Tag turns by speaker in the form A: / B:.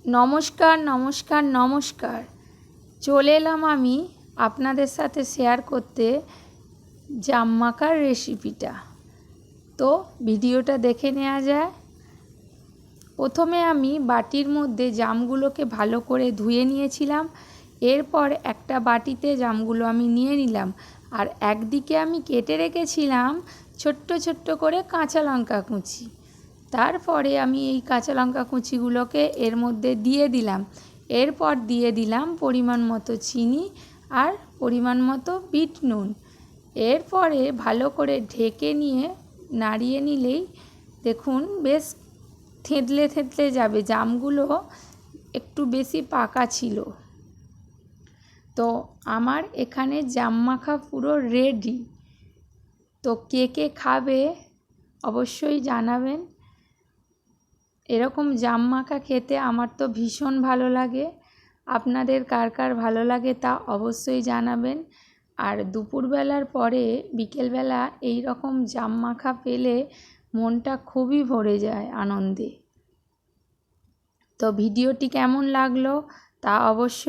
A: নমস্কার নমস্কার নমস্কার। চলে এলাম আমি আপনাদের সাথে শেয়ার করতে জাম মাখার রেসিপিটা। তো ভিডিওটা দেখে নেওয়া যায়। প্রথমে আমি বাটির মধ্যে জামগুলোকে ভালো করে ধুয়ে নিয়েছিলাম। এরপর একটা বাটিতে জামগুলো আমি নিয়ে নিলাম, আর একদিকে আমি কেটে রেখেছিলাম ছোট্ট ছোট্ট করে কাঁচা লঙ্কা কুচি। তারপরে আমি এই কাঁচা লঙ্কা কুচিগুলোকে এর মধ্যে দিয়ে দিলাম। এরপর দিয়ে দিলাম পরিমাণ মতো চিনি আর পরিমাণ মতো বিট নুন। এরপরে ভালো করে ঢেকে নিয়ে নাড়িয়ে নিলেই দেখুন বেশ থেঁতলে থেঁতলে যাবে। জামগুলো একটু বেশি পাকা ছিল। তো আমার এখানে জাম মাখা পুরো রেডি। তো কে কে খাবে অবশ্যই জানাবেন। এরকম জাম মাখা খেতে আমার তো ভীষণ ভালো লাগে। আপনাদের কার কার ভালো লাগে তা অবশ্যই জানাবেন। আর দুপুরবেলার পরে বিকেলবেলা এই রকম জাম মাখা পেলে মনটা খুবই ভরে যায় আনন্দে। তো ভিডিওটি কেমন লাগলো তা অবশ্যই